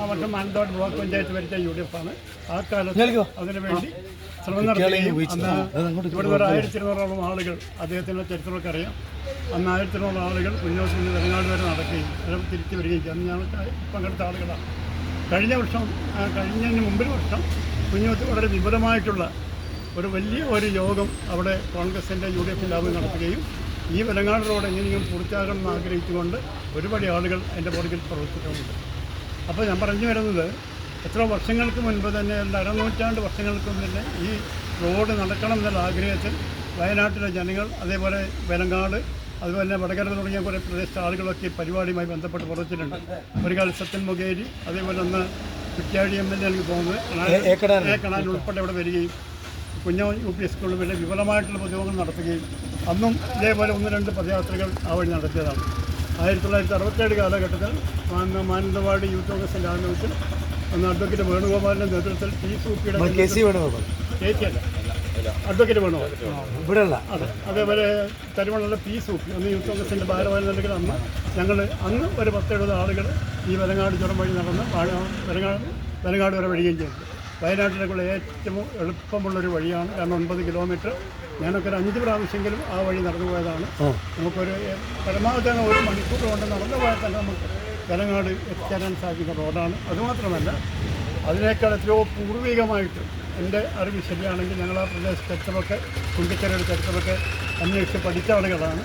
ആ വർഷം മാനന്തവാടി ബ്ലോക്ക് പഞ്ചായത്ത് ഭരിച്ച UDF ആണ്. ആ കാലത്ത് അതിനുവേണ്ടി ശ്രമം നടത്തുകയും അന്ന് ഇവിടുന്ന് ഒരു 1200ഓളം ആളുകൾ അദ്ദേഹത്തിൻ്റെ ചരിത്രമൊക്കെ അറിയാം. അന്ന് 1200 ആളുകൾ മുന്നോട്ട് നിന്ന് വെലങ്ങാട് വരെ നടക്കുകയും അത് തിരിച്ചു വരികയും അന്ന് ഞങ്ങൾ പങ്കെടുത്ത ആളുകളാണ്. കഴിഞ്ഞതിന് മുമ്പിൽ വർഷം കുഞ്ഞോത്ത് വളരെ വിപുലമായിട്ടുള്ള ഒരു യോഗം അവിടെ കോൺഗ്രസിൻ്റെ UDF ലാബ് നടത്തുകയും ഈ വെലങ്ങാട് റോഡ് എങ്ങനെയും പൂർത്തിയാകണം എന്ന് ആഗ്രഹിച്ചുകൊണ്ട് ഒരുപാട് ആളുകൾ അതിൻ്റെ പുറകിൽ പ്രവർത്തിക്കുന്നുണ്ട്. അപ്പോൾ ഞാൻ പറഞ്ഞു വരുന്നത് എത്ര വർഷങ്ങൾക്ക് മുൻപ് തന്നെ 200 വർഷങ്ങൾക്ക് മുമ്പ് തന്നെ ഈ റോഡ് നടക്കണം എന്നുള്ള ആഗ്രഹത്തിൽ വയനാട്ടിലെ ജനങ്ങൾ, അതേപോലെ വെലങ്ങാട്, അതുപോലെ തന്നെ വടകര തുടങ്ങിയ കുറേ പ്രദേശത്തെ ആളുകളൊക്കെ ഈ പരിപാടിയുമായി ബന്ധപ്പെട്ട് പ്രവർത്തിച്ചിട്ടുണ്ട്. ഒരു കാലം സത്യൻ മൊകേരി, അതേപോലെ ഒന്ന് കുറ്റ്യാടി MLA എനിക്ക് തോന്നുന്നത് ഏക്കണാൻ ഉൾപ്പെടെ ഇവിടെ വരികയും കുഞ്ഞോ UP സ്കൂളിൽ വലിയ വിപുലമായിട്ടുള്ള പൊതുയോഗങ്ങൾ നടത്തുകയും അന്നും ഇതേപോലെ 1-2 പദയാത്രകൾ ആ വഴി നടത്തിയതാണ്. 1967 കാലഘട്ടത്തിൽ മാനന്തവാടി യൂത്ത് കോൺഗ്രസിൻ്റെ ആഭിമുഖ്യത്തിൽ അഡ്വക്കേറ്റ് വേണുഗോപാലിൻ്റെ നേതൃത്വത്തിൽ അഡ്വക്കേറ്റ് വേണുഗോപാൽ ഇവിടെയുള്ള അതേപോലെ തരുമണുള്ള PSUP അന്ന് യൂത്ത് കോൺഗ്രസിൻ്റെ ഭാരവാഹികൾ അന്ന് ഒരു 10-70 ആളുകൾ ഈ വെലങ്ങാട് ചുരം വഴി നടന്ന് വെലങ്ങാട് വരെ വരികയും ചെയ്തു. വയനാട്ടിലേക്കുള്ള ഏറ്റവും എളുപ്പമുള്ളൊരു വഴിയാണ്. കാരണം 9 കിലോമീറ്റർ. ഞാനൊക്കെ ഒരു 5 പ്രാവശ്യമെങ്കിലും ആ വഴി നടന്നു പോയതാണ്. നമുക്കൊരു പരമാവധി 1 മണിക്കൂർ കൊണ്ട് നടന്നു പോയാൽ തന്നെ നമുക്ക് വെലങ്ങാട് എത്തിച്ചേരാൻ സാധിക്കുന്ന റോഡാണ്. അതുമാത്രമല്ല അതിനേക്കാൾ എത്രയോ പൂർവികമായിട്ട് എൻ്റെ അറിവ് ശരിയാണെങ്കിൽ ഞങ്ങൾ ആ പ്രദേശ ചരിത്രമൊക്കെ കുണ്ടിക്കരയുടെ ചരിത്രമൊക്കെ അന്വേഷിച്ച് പഠിച്ച ആളുകളാണ്.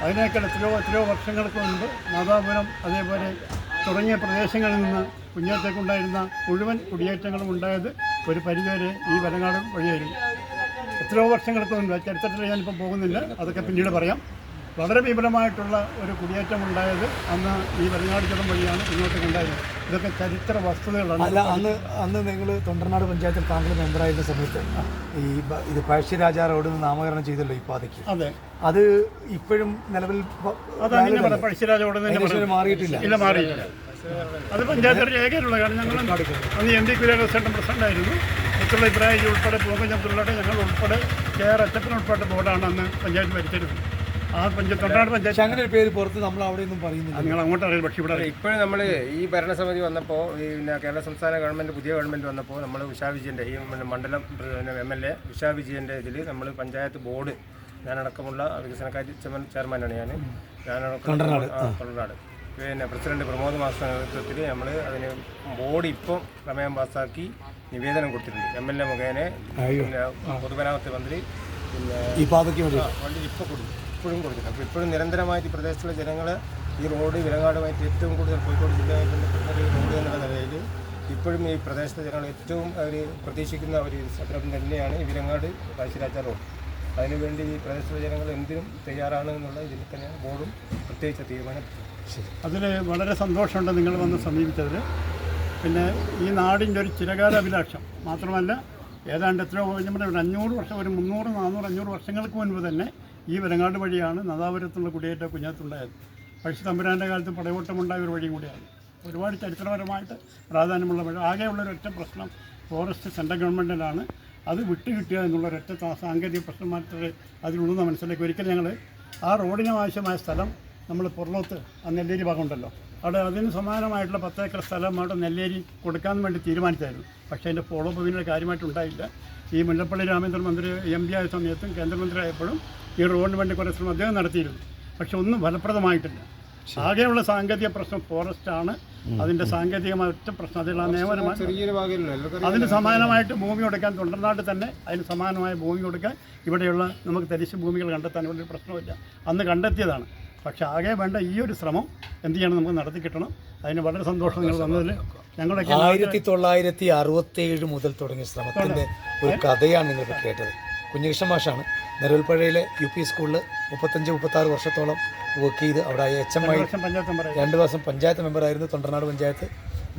അതിനേക്കാൾ എത്രയോ വർഷങ്ങൾക്ക് മുൻപ് നാദാപുരം അതേപോലെ തുടങ്ങിയ പ്രദേശങ്ങളിൽ നിന്ന് കുഞ്ഞത്തേക്കുണ്ടായിരുന്ന മുഴുവൻ കുടിയേറ്റങ്ങളും ഉണ്ടായത് ഒരു പരിധിവരെ ഈ വെലങ്ങാട് വഴിയായിരുന്നു. എത്രയോ വർഷങ്ങൾക്ക് മുൻപ് ചരിത്രത്തിൽ ഞാനിപ്പോൾ പോകുന്നില്ല, അതൊക്കെ പിന്നീട് പറയാം. വളരെ വിപുലമായിട്ടുള്ള ഒരു കുടിയേറ്റം ഉണ്ടായത് അന്ന് ഈ വെലങ്ങാട് ചുരം വഴിയാണ് ഇങ്ങോട്ടേക്ക് ഉണ്ടായിരുന്നത്. ഇതൊക്കെ ചരിത്ര വസ്തുതകളാണ്. അല്ല, അന്ന് നിങ്ങൾ തൊണ്ടർനാട് പഞ്ചായത്തിൽ താങ്കൾ മെമ്പറായിരുന്ന സമയത്ത് ഇത് പഴശ്ശിരാജ റോഡ് നാമകരണം ചെയ്തല്ലോ ഈ പാതയ്ക്ക്. അതെ, അത് ഇപ്പോഴും നിലവിൽ പഴശ്ശിരാജ റോഡ് മാറിയിട്ടില്ല. ഇല്ല, മാറിയിട്ടില്ല. അത് പഞ്ചായത്ത് രേഖയിലുള്ള കാരണം ഞങ്ങൾ അന്ന് MD കുര്യാക്കോസേട്ടൻ പ്രസിഡൻ്റായിരുന്നു. മറ്റുള്ള ഇബ്രാഹിം ഉൾപ്പെടെ പൂങ്കൻ അബ്ദുള്ളയുടെ ഞങ്ങൾ ഉൾപ്പെടെ KR അച്ചപ്പൻ ഉൾപ്പെട്ട ബോർഡാണ് അന്ന് പഞ്ചായത്ത് ഭരിച്ചിരുന്നത്. ആ തൊണ്ടനാട് പഞ്ചായത്ത് അങ്ങനെ ഒരു പേര് പുറത്ത് നമ്മൾ അവിടെ ഒന്നും പറയുന്നില്ല. നിങ്ങൾ അങ്ങോട്ട് അറിയില്ല. പക്ഷേ ഇവിടെ ഇപ്പോഴും നമ്മൾ ഈ ഭരണസമിതി വന്നപ്പോൾ പിന്നെ കേരള സംസ്ഥാന ഗവൺമെൻറ് പുതിയ ഗവൺമെൻറ് വന്നപ്പോൾ നമ്മൾ ഉഷാ വിജയൻ്റെ ഈ മണ്ഡലം MLA ഉഷാ വിജയൻ്റെ ഇതിൽ നമ്മൾ പഞ്ചായത്ത് ബോർഡ് ഞാനടക്കമുള്ള വികസനകാര്യ ചെയർമാനാണ് ഞാനടക്കം തൊണ്ടനാട് പിന്നെ പ്രസിഡന്റ് പ്രമോദ് മാസ്റ്റർ നേതൃത്വത്തിൽ നമ്മൾ അതിന് ബോർഡ് ഇപ്പം പ്രമേയം പാസ്സാക്കി നിവേദനം കൊടുത്തിട്ടുണ്ട്. MLA മുഖേന പിന്നെ പൊതുമരാമത്ത് മന്ത്രി പിന്നെ ഈ പാതയ്ക്ക് വേണ്ടി ഇപ്പോഴും കൊടുത്തിട്ടുണ്ട്. അപ്പോൾ ഇപ്പോഴും നിരന്തരമായിട്ട് ഈ പ്രദേശത്തുള്ള ജനങ്ങൾ ഈ റോഡ് വിലങ്ങാടുമായിട്ട് ഏറ്റവും കൂടുതൽ കോഴിക്കോട് ജില്ലയുമായി ബന്ധപ്പെട്ട ഒരു റോഡ് എന്നുള്ള നിലയിൽ ഇപ്പോഴും ഈ പ്രദേശത്തെ ജനങ്ങൾ ഏറ്റവും അവർ പ്രതീക്ഷിക്കുന്ന ഒരു സംരംഭം തന്നെയാണ് ഈ വിലങ്ങാട് പഴശ്ശിരാജ റോഡ്. അതിനുവേണ്ടി ഈ പ്രദേശത്തുള്ള ജനങ്ങൾ എന്തിനും തയ്യാറാണ് എന്നുള്ള ഇതിൽ തന്നെ ബോർഡും പ്രത്യേകിച്ച തീരുമാനം. അതിൽ വളരെ സന്തോഷമുണ്ട് നിങ്ങൾ വന്ന് സമീപിച്ചതിൽ. പിന്നെ ഈ നാടിൻ്റെ ഒരു ചിരകാല അഭിലാഷം മാത്രമല്ല, ഏതാണ്ട് എത്രയോ നമ്മുടെ 500 വർഷം, ഒരു 300, 400, 500 വർഷങ്ങൾക്ക് മുൻപ് തന്നെ ഈ വെലങ്ങാട് വഴിയാണ് നാദാപുരത്തുള്ള കുടിയേറ്റ കുഞ്ഞാത്തുണ്ടായത്. പഴശ്ശി തമ്പുരാൻ്റെ കാലത്ത് പടയോട്ടമുണ്ടായ ഒരു വഴിയും കൂടിയാണ്. ഒരുപാട് ചരിത്രപരമായിട്ട് പ്രാധാന്യമുള്ള വഴി. ആകെയുള്ളൊരൊറ്റ പ്രശ്നം ഫോറസ്റ്റ് സെൻട്രൽ ഗവൺമെൻറ്റിലാണ്. അത് വിട്ടുകിട്ടുക എന്നുള്ളൊരൊറ്റ സാങ്കേതിക പ്രശ്നം മാത്രമേ അതിലുള്ളൂ മനസ്സിലാക്കി. ഒരിക്കലും ഞങ്ങൾ ആ റോഡിന് ആവശ്യമായ സ്ഥലം നമ്മൾ പുറലോത്ത് ആ നെല്ലേരി ഭാഗം ഉണ്ടല്ലോ, അവിടെ അതിന് സമാനമായിട്ടുള്ള 10 ഏക്കർ സ്ഥലം അവിടെ നെല്ലേരി കൊടുക്കാൻ വേണ്ടി തീരുമാനിച്ചായിരുന്നു. പക്ഷേ അതിൻ്റെ ഫോളോ അപ്പ് പിന്നീട് കാര്യമായിട്ടുണ്ടായില്ല. ഈ മുല്ലപ്പള്ളി രാമചന്ദ്രൻ മന്ത്രി MP ആയ സമയത്തും കേന്ദ്രമന്ത്രി ആയപ്പോഴും ഈ റോഡിന് വേണ്ടി കുറേ ശ്രമം അദ്ദേഹം നടത്തിയിരുന്നു. പക്ഷെ ഒന്നും ഫലപ്രദമായിട്ടില്ല. ആകെയുള്ള സാങ്കേതിക പ്രശ്നം ഫോറസ്റ്റാണ്. അതിൻ്റെ സാങ്കേതികമായ ഒറ്റ പ്രശ്നം അതിലുള്ള നിയമനമാണ്. അതിന് സമാനമായിട്ട് ഭൂമി കൊടുക്കാൻ തൊണ്ടർനാട് തന്നെ അതിന് സമാനമായ ഭൂമി കൊടുക്കാൻ ഇവിടെയുള്ള നമുക്ക് തരിശ് ഭൂമികൾ കണ്ടെത്താൻ വലിയൊരു പ്രശ്നമില്ല. അന്ന് കണ്ടെത്തിയതാണ്. പക്ഷേ ആകെ വേണ്ട ഈ ഒരു ശ്രമം എന്ത് ചെയ്യണം, നമുക്ക് നടത്തി കിട്ടണം. അതിന് വളരെ സന്തോഷം നിങ്ങൾ തന്നതിൽ. ഞങ്ങളൊക്കെ 1967 മുതൽ തുടങ്ങിയ ശ്രമത്തിൻ്റെ ഒരു കഥയാണ് നിങ്ങൾക്ക് കേട്ടത്. കുഞ്ഞികൃഷ്ണൻ മാഷാണ് നെരുവൽപ്പുഴയിലെ UP സ്കൂളിൽ 35-36 വർഷത്തോളം വർക്ക് ചെയ്ത് അവിടെ HM ആയി 2 വർഷം പഞ്ചായത്ത് മെമ്പറായിരുന്നു. തൊണ്ടർനാട് പഞ്ചായത്ത്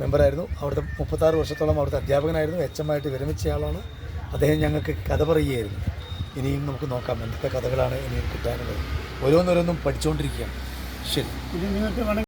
മെമ്പറായിരുന്നു. അവിടുത്തെ 36 വർഷത്തോളം അവിടുത്തെ അധ്യാപകനായിരുന്നു. HM ആയിട്ട് വിരമിച്ച ആളാണ് അദ്ദേഹം. ഞങ്ങൾക്ക് കഥ പറയുകയായിരുന്നു. ഇനിയും നമുക്ക് നോക്കാം എന്തൊക്കെ കഥകളാണ് ഇനി കിട്ടാനുള്ളത്. ഓരോന്നോരോന്നും പഠിച്ചുകൊണ്ടിരിക്കുകയാണ്. ശരി.